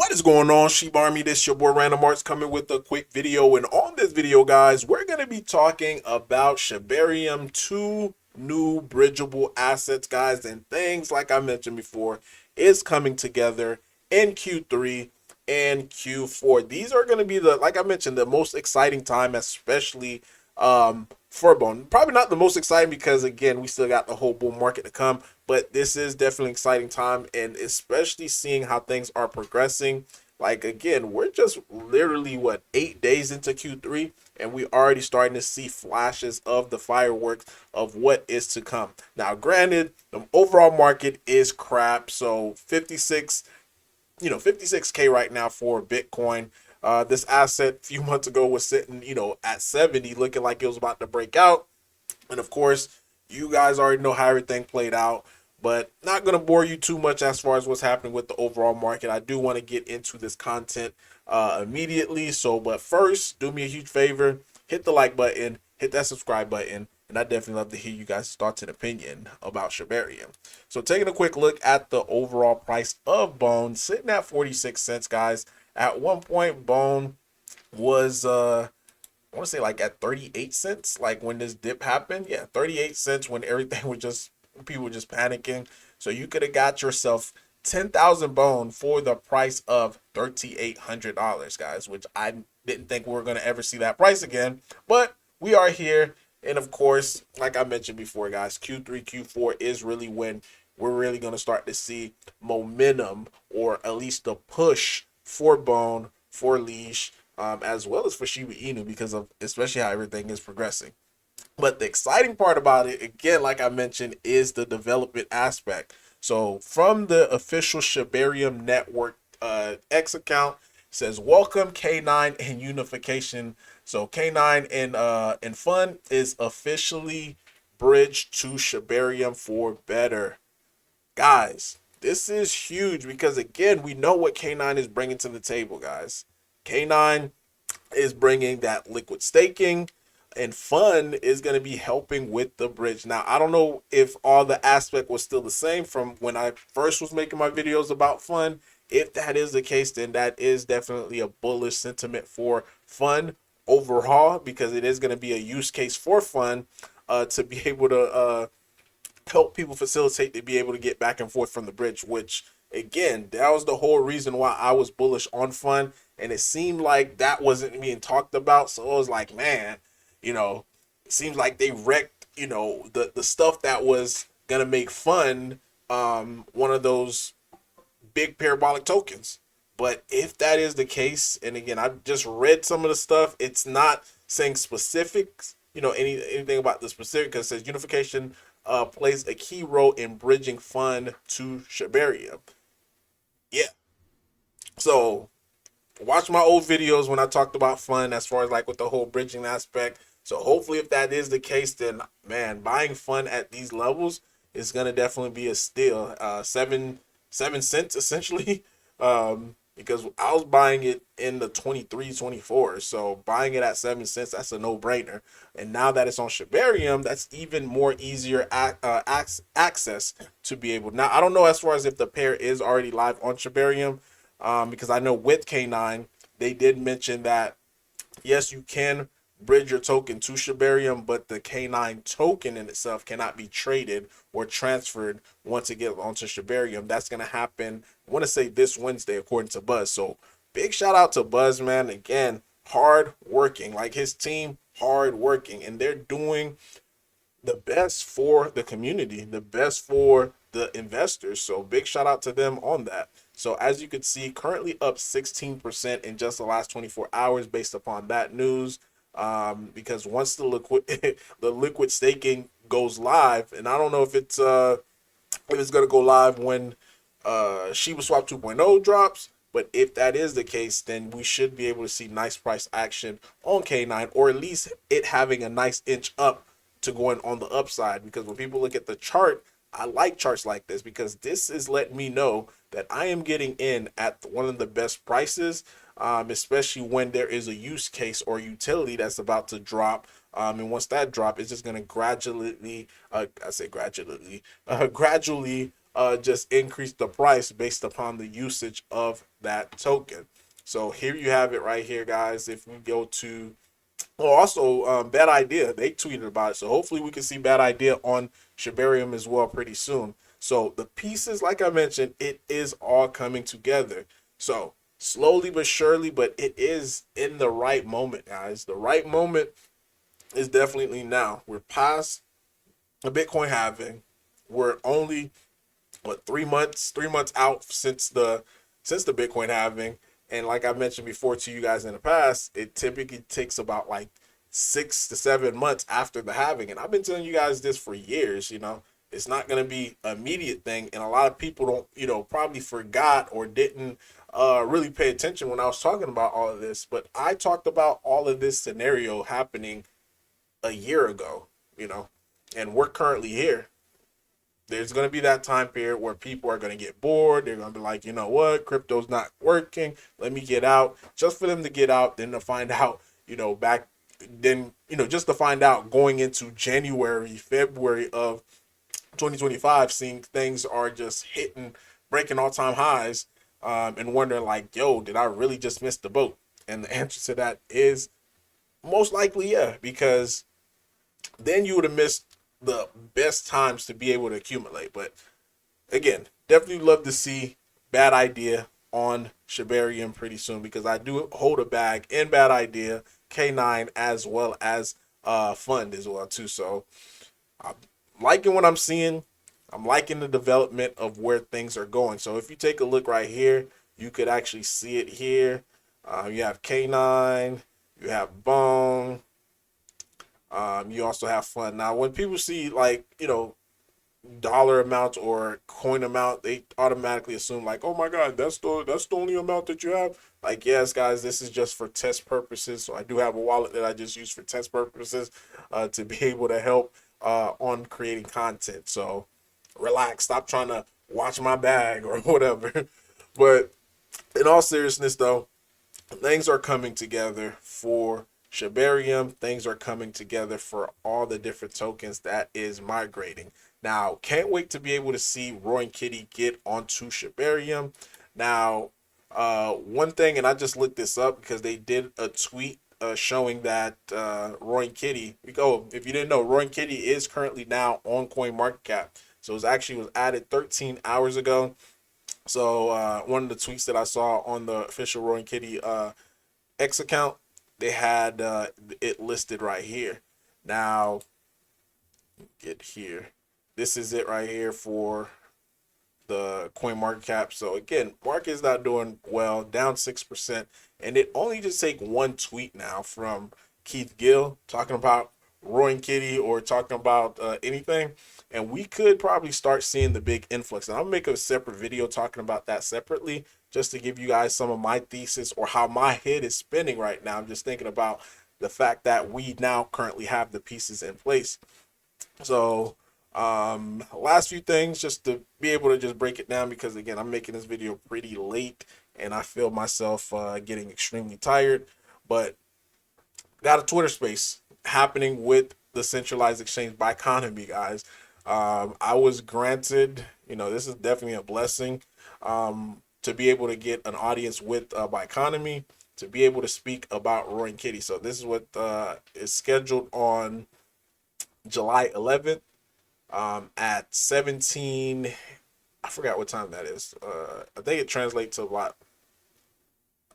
What is going on, Shiba Army? This your boy Random Arts coming with a quick video. And on this video, guys, we're going to be talking about Shibarium, two new bridgeable assets, guys, and things like I mentioned before is coming together in Q3 and Q4. These are going to be like I mentioned, the most exciting time, especially for Bone. Probably not the most exciting because, again, we still got the whole bull market to come, but this is definitely an exciting time, and especially seeing how things are progressing. Like, again, we're just literally, what, 8 days into Q3, and we already starting to see flashes of the fireworks of what is to come. Now, granted, the overall market is crap, so 56K right now for Bitcoin. This asset a few months ago was sitting, at 70, looking like it was about to break out. And of course, you guys already know how everything played out, but not going to bore you too much as far as what's happening with the overall market. I do want to get into this content immediately. So, but first, do me a huge favor, hit the like button, hit that subscribe button, and I definitely love to hear you guys' thoughts and opinion about Shibarium. So taking a quick look at the overall price of Bone, sitting at 46 cents, guys. At one point, Bone was I want to say like at 38 cents, like when this dip happened. Yeah, 38 cents when everything was just, people were just panicking. So you could have got yourself 10,000 Bone for the price of $3,800, guys, which I didn't think we were going to ever see that price again. But we are here. And of course, like I mentioned before, guys, Q3, Q4 is really when we're really going to start to see momentum, or at least a push for Bone, for Leash, as well as for Shiba Inu, because of especially how everything is progressing. But the exciting part about it, again, like I mentioned, is the development aspect. So from the official Shibarium Network X account, says welcome K9 and unification. So K9 and Fun is officially bridged to Shibarium for better. Guys, this is huge because, again, we know what K9 is bringing to the table, guys. K9 is bringing that liquid staking, and Fun is going to be helping with the bridge. Now, I don't know if all the aspect was still the same from when I first was making my videos about Fun. If that is the case, then that is definitely a bullish sentiment for Fun overall, because it is going to be a use case for Fun to be able to help people facilitate to be able to get back and forth from the bridge, which, again, that was the whole reason why I was bullish on Fun, and it seemed like that wasn't being talked about. So I was like, man, it seems like they wrecked, the stuff that was gonna make Fun one of those big parabolic tokens. But if that is the case, and again, I just read some of the stuff, it's not saying specifics, anything about the specific, because it says unification plays a key role in bridging Fun to Shibarium. Yeah. So watch my old videos when I talked about Fun as far as like with the whole bridging aspect. So hopefully, if that is the case, then man, buying Fun at these levels is gonna definitely be a steal. 7 cents essentially. Because I was buying it in the 23, 24. So buying it at 7 cents, that's a no-brainer. And now that it's on Shibarium, that's even more easier access to be able. Now, I don't know as far as if the pair is already live on Shibarium, because I know with K9, they did mention that, yes, you can bridge your token to Shibarium, but the K9 token in itself cannot be traded or transferred once it gets onto Shibarium. That's going to happen, I want to say this Wednesday, according to Buzz. So big shout out to Buzz, man. Again, hard working, like his team, hard working, and they're doing the best for the community, the best for the investors. So big shout out to them on that. So as you can see, currently up 16% in just the last 24 hours based upon that news. Because once the liquid the liquid staking goes live, and I don't know if it's gonna go live when ShibaSwap 2.0 drops, but if that is the case, then we should be able to see nice price action on K9, or at least it having a nice inch up to going on the upside. Because when people look at the chart, I like charts like this, because this is letting me know that I am getting in at one of the best prices, especially when there is a use case or utility that's about to drop. And once that drop, it's just going to gradually, gradually just increase the price based upon the usage of that token. So here you have it right here, guys. If we go to, oh, also, Bad Idea, they tweeted about it. So hopefully we can see Bad Idea on Shibarium as well pretty soon. So the pieces, like I mentioned, it is all coming together. So slowly but surely, but it is in the right moment, guys. The right moment is definitely now. We're past a Bitcoin halving. We're only what 3 months out since the Bitcoin halving. And like I mentioned before to you guys in the past, it typically takes about like 6 to 7 months after the halving. And I've been telling you guys this for years, it's not going to be an immediate thing. And a lot of people don't, probably forgot or didn't really pay attention when I was talking about all of this. But I talked about all of this scenario happening a year ago, and we're currently here. There's going to be that time period where people are going to get bored. They're going to be like, you know what, crypto's not working. Let me get out. Just for them to get out, then to find out, just to find out going into January, February of 2025, seeing things are just breaking all-time highs, and wondering like, yo, did I really just miss the boat? And the answer to that is most likely, yeah, because then you would have missed the best times to be able to accumulate. But again, definitely love to see Bad Idea on Shibarium pretty soon, because I do hold a bag in Bad Idea, K9, as well as Fund as well too. So I'm liking what I'm seeing. I'm liking the development of where things are going. So if you take a look right here, you could actually see it here. You have K9, you have Bone. You also have Fun. Now, when people see like, dollar amount or coin amount, they automatically assume like, oh my God, that's the only amount that you have. Like, yes, guys, this is just for test purposes. So I do have a wallet that I just use for test purposes, to be able to help on creating content. So relax, stop trying to watch my bag or whatever. But in all seriousness, though, things are coming together for Shibarium. Things are coming together for all the different tokens that is migrating. Now, can't wait to be able to see Roy and Kitty get onto Shibarium. Now, one thing, and I just looked this up because they did a tweet showing that Roy and Kitty, if you didn't know, Roy and Kitty is currently now on CoinMarketCap. So it was added 13 hours ago. So one of the tweets that I saw on the official Roy and Kitty X account, they had it listed right here. Now, get here. This is it right here for the CoinMarketCap. So again, market is not doing well, down 6%, and it only just take one tweet now from Keith Gill talking about Roy and Kitty or talking about anything, and we could probably start seeing the big influx. And I'll make a separate video talking about that separately, just to give you guys some of my thesis or how my head is spinning right now. I'm just thinking about the fact that we now currently have the pieces in place. So last few things, just to be able to just break it down, because again, I'm making this video pretty late and I feel myself getting extremely tired. But got a Twitter space happening with the centralized exchange Biconomy, guys. I was granted, this is definitely a blessing, to be able to get an audience with Biconomy, to be able to speak about Roy and Kitty. So this is what is scheduled on July 11th at 17. I forgot what time that is. I think it translates to what?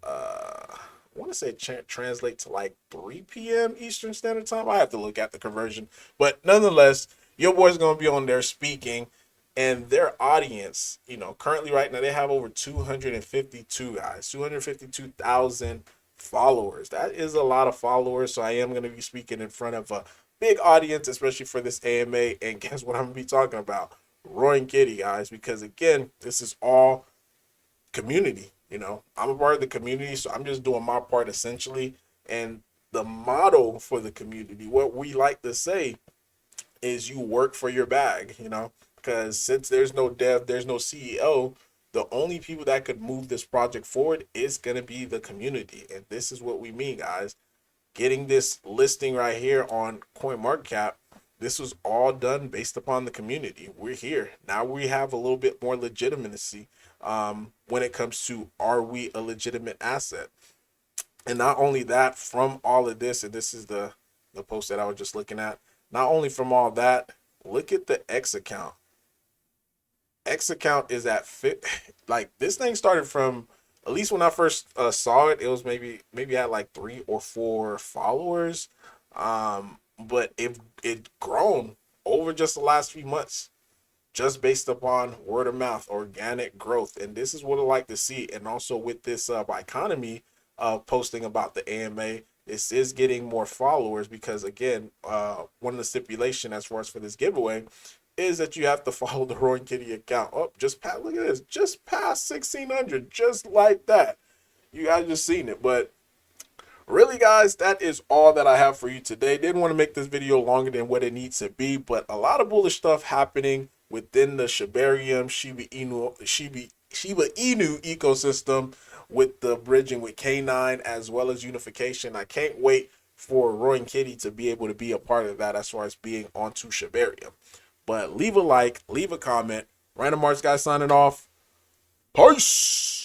I want to say translate to like 3 p.m. Eastern Standard Time. I have to look at the conversion. But nonetheless, your boy's going to be on there speaking. And their audience, currently right now, they have over 252 guys, 252,000 followers. That is a lot of followers. So I am going to be speaking in front of a big audience, especially for this AMA. And guess what I'm going to be talking about? Roy and Kitty, guys, because again, this is all community. I'm a part of the community, so I'm just doing my part essentially. And the motto for the community, what we like to say is you work for your bag, because since there's no dev, there's no CEO, the only people that could move this project forward is going to be the community. And this is what we mean, guys. Getting this listing right here on CoinMarketCap this was all done based upon the community. We're here now. We have a little bit more legitimacy when it comes to, are we a legitimate asset? And not only that, from all of this, and this is the post that I was just looking at. Not only from all that, look at the X account. X account is at fit. Like, this thing started from, at least when I first saw it, it was maybe had like 3 or 4 followers, but it grown over just the last few months, just based upon word of mouth, organic growth. And this is what I like to see. And also with this economy posting about the AMA, this is getting more followers, because again, one of the stipulation as far as for this giveaway is that you have to follow the Roaring Kitty account. Oh, just past, look at this, just past 1,600, just like that. You guys just seen it. But really, guys, that is all that I have for you today. Didn't want to make this video longer than what it needs to be, but a lot of bullish stuff happening within the Shibarium, Shiba Inu ecosystem, with the bridging with K9 as well as unification. I can't wait for Roaring Kitty to be able to be a part of that as far as being onto Shibarium. But leave a like, leave a comment. Random Arts guy signing off. Peace.